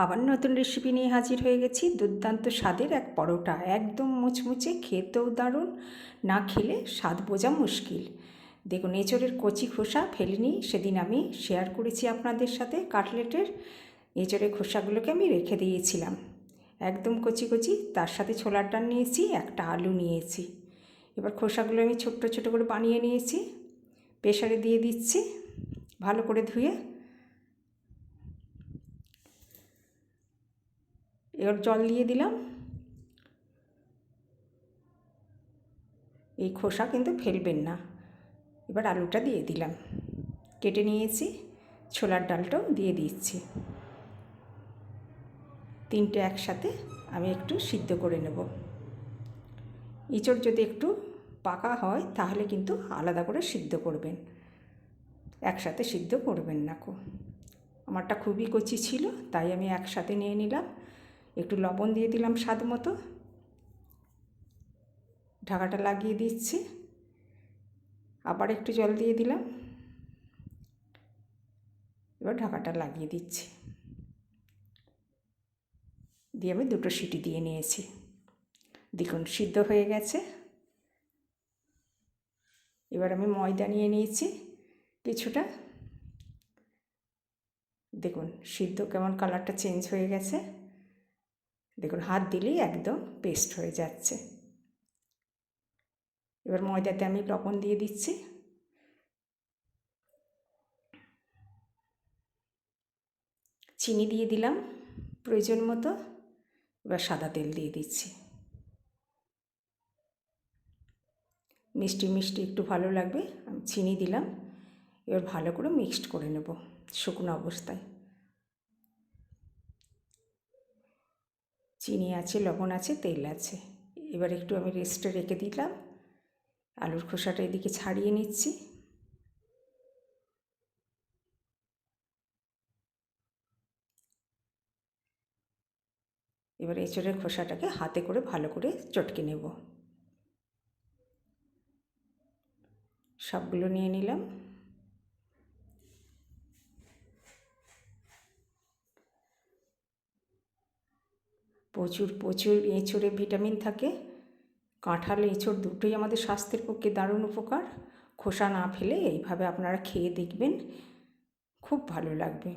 আবার নতুন রেসিপি নিয়ে হাজির হয়ে গেছি। দুর্দান্ত স্বাদের এক পরোটা, একদম মুচমুচে, খেতেও দারুণ, না খেলে স্বাদ বোঝা মুশকিল। দেখুন, এঁচোড়ের কচি খোসা ফেলিনি, সেদিন আমি শেয়ার করেছি আপনাদের সাথে কাটলেটের। এঁচোড়ের খোসাগুলোকে আমি রেখে দিয়েছিলাম একদম কচি কচি। তার সাথে ছোলার ডাল নিয়েছি, একটা আলু নিয়েছি। এবার খোসাগুলো আমি ছোট্ট ছোট করে বানিয়ে নিয়েছি, প্রেসারে দিয়ে দিচ্ছি ভালো করে ধুয়ে। এবার জল দিয়ে দিলাম। এই খোসা কিন্তু ফেলবেন না। এবার আলুটা দিয়ে দিলাম, কেটে নিয়েছি। ছোলার ডালটাও দিয়ে দিচ্ছি। তিনটে একসাথে আমি একটু সিদ্ধ করে নেব। এঁচোড় যদি একটু পাকা হয় তাহলে কিন্তু আলাদা করে সিদ্ধ করবেন, একসাথে সিদ্ধ করবেন না। আমারটা খুবই কচি ছিল, তাই আমি একসাথে নিয়ে নিলাম। একটু লবণ দিয়ে দিলাম স্বাদ মতো। ঢাকাটা লাগিয়ে দিচ্ছি, আবার একটু জল দিয়ে দিলাম। এবার ঢাকাটা লাগিয়ে দিচ্ছি, দিয়ে আমি দুটো সিটি দিয়ে নিয়েছি। দেখুন সিদ্ধ হয়ে গেছে। এবার আমি ময়দা নিয়ে নিয়েছি কিছুটা। দেখুন সিদ্ধ কেমন কালারটা চেঞ্জ হয়ে গেছে। দেখুন হাত দিলেই একদম পেস্ট হয়ে যাচ্ছে। এবার ময়দাতে আমি লবণ দিয়ে দিচ্ছি, চিনি দিয়ে দিলাম প্রয়োজন মতো। এবার সাদা তেল দিয়ে দিচ্ছি। মিষ্টি মিষ্টি একটু ভালো লাগবে, আমি চিনি দিলাম। এবার ভালো করে মিক্সড করে নেব শুকনো অবস্থায়। চিনি আছে, লবণ আছে, তেল আছে। এবার একটু আমি রেস্টে রেখে দিলাম। আলুর খোসাটা এদিকে ছাড়িয়ে নিচ্ছি। এবার এঁচোড়ের খোসাটাকে হাতে করে ভালো করে চটকে নেব। সবগুলো নিয়ে নিলাম। প্রচুর প্রচুর এঁচোড়ে ভিটামিন থাকে। কাঁঠাল এঁচোড় দুটোই আমাদের স্বাস্থ্যের পক্ষে দারুণ উপকার। খোসা না ফেলে এইভাবে আপনারা খেয়ে দেখবেন, খুব ভালো লাগবে।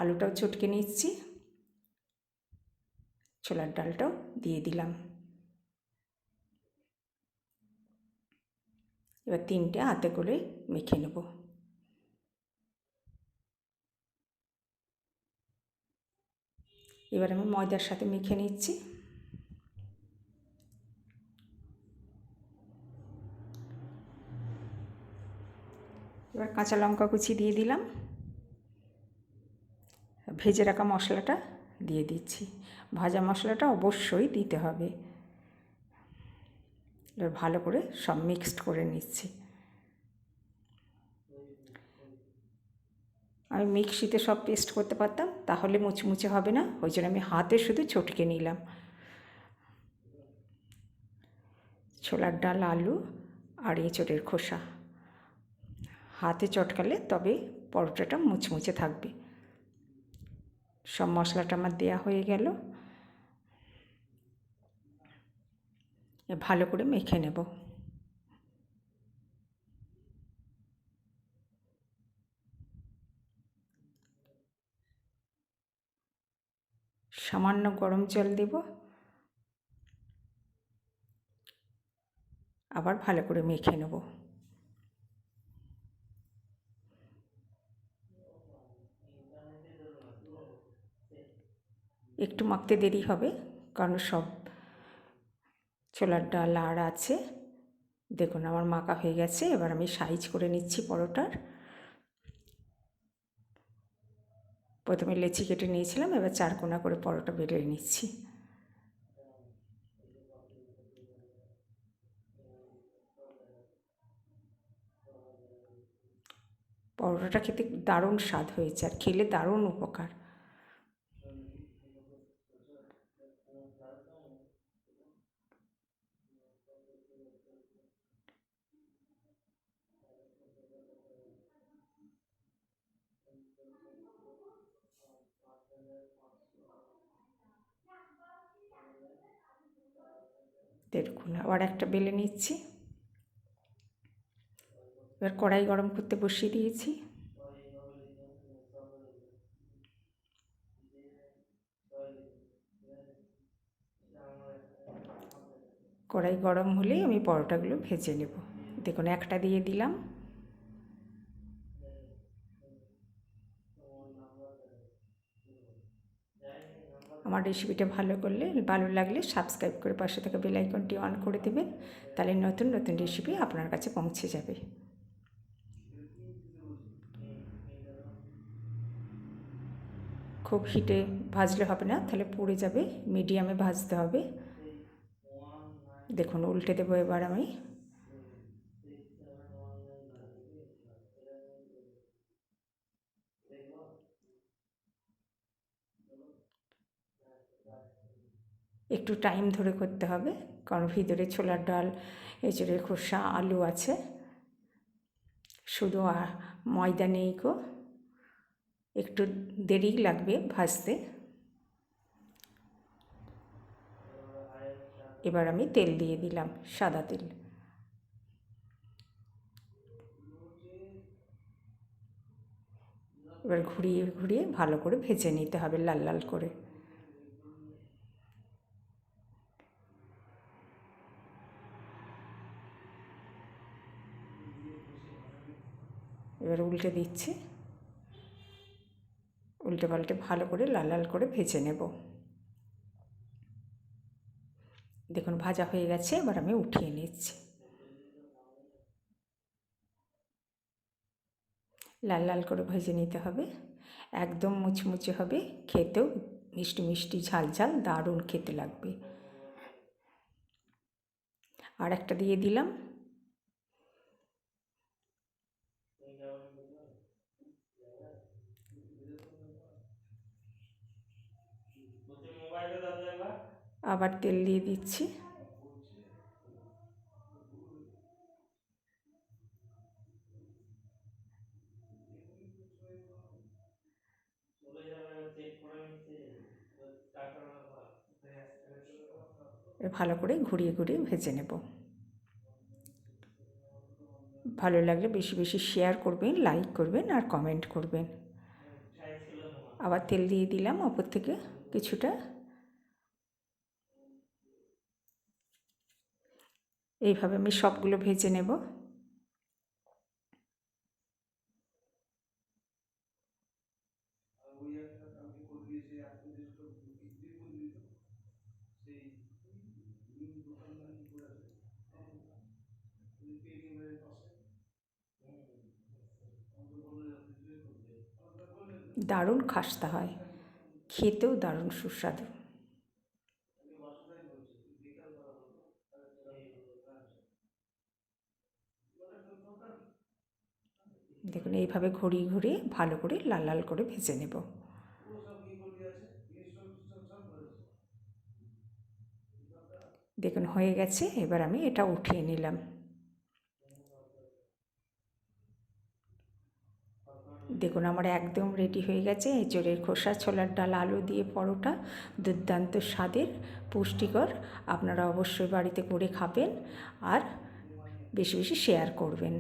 আলুটাও চটকে নিচ্ছি, ছোলার ডালটাও দিয়ে দিলাম। এবার তিনটে হাতে করে মেখে নেব। এবার আমি ময়দার সাথে মেখে নিচ্ছি। এবার কাঁচা লঙ্কা কুচি দিয়ে দিলাম, ভেজে রাখা মশলাটা দিয়ে দিচ্ছি। ভাজা মশলাটা অবশ্যই দিতে হবে। এবার ভালো করে সব মিক্সড করে নিচ্ছি। আমি মিক্সিতে সব পেস্ট করতে পারতাম, তাহলে মুচমুচে হবে না, ওই জন্য আমি হাতে শুধু চটকে নিলাম। ছোলার ডাল, আলু আর এঁচোড়ের খোসা হাতে চটকালে তবে পরোটাটা মুচমুচে থাকবে। সব মশলাটা আমার দেয়া হয়ে গেল। ভালো করে মেখে নেব। সামান্য গরম জল দেব, আবার ভালো করে মেখে নেব। একটু মাখতে দেরি হবে, কারণ সব ছোলার ডাল আর আছে। দেখুন আমার মাখা হয়ে গেছে। এবার আমি সাইজ করে নিচ্ছি পরোটার। প্রথমে লেচি কেটে নিয়েছিলাম, এবার চারকোনা করে পরোটা বেলে নিচ্ছি। পরোটাটা খেতে দারুণ স্বাদ হয়েছে, আর খেলে দারুণ উপকার। দেখুন আবার একটা বেলে নিচ্ছি। এবার কড়াই গরম করতে বসিয়ে দিয়েছি। কড়াই গরম হলেই আমি পরোটাগুলো ভেজে নেব। দেখুন একটা দিয়ে দিলাম। আমার রেসিপিটা ভালো লাগলে সাবস্ক্রাইব করে পাশে থাকা বেল আইকনটি অন করে দেবেন, তাহলে নতুন নতুন রেসিপি আপনার কাছে পৌঁছে যাবে। খুব হিটে ভাজলে হবে না, তাহলে পুড়ে যাবে, মিডিয়ামে ভাজতে হবে। দেখুন উল্টে দেবো এবার আমি। একটু টাইম ধরে করতে হবে, কারণ ভিতরে ছোলার ডাল, এঁচড়ের খোসা, আলু আছে, শুধু ময়দা নেই গো, একটু দেরি লাগবে ভাজতে। এবার আমি তেল দিয়ে দিলাম, সাদা তেল। এবার ঘুরিয়ে ঘুরিয়ে ভালো করে ভেজে নিতে হবে, লাল লাল করে। এবার উল্টে দিচ্ছি, উল্টে পাল্টে ভালো করে লাল লাল করে ভেজে নেব। দেখুন ভাজা হয়ে গেছে, এবার আমি উঠিয়ে নিচ্ছি। লাল লাল করে ভেজে নিতে হবে, একদম মুচমুচে হবে, খেতেও মিষ্টি মিষ্টি ঝাল ঝাল দারুণ খেতে লাগবে। আর একটা দিয়ে দিলাম। আবার তেল দিয়ে দিচ্ছি। ভালো করে ঘুরিয়ে ঘুরিয়ে ভেজে নেব। ভালো লাগলে বেশি বেশি শেয়ার করবেন, লাইক করবেন আর কমেন্ট করবেন। আবার তেল দিয়ে দিলাম ওপর থেকে কিছুটা। এইভাবে আমি সবগুলো ভেজে নেব। দারুণ খাস্তা হয়, খেতেও দারুণ সুস্বাদু। দেখুন এইভাবে ঘুরিয়ে ঘুরিয়ে ভালো করে লাল লাল করে ভেজে নেব। দেখুন হয়ে গেছে, এবার আমি এটা উঠিয়ে নিলাম। দেখুন আমার একদম রেডি হয়ে গেছে এঁচড়ের খোসা, ছোলার ডাল, আলু দিয়ে পরোটা, দুর্দান্ত স্বাদের, পুষ্টিকর। আপনারা অবশ্যই বাড়িতে করে খাবেন আর বেশি বেশি শেয়ার করবেন।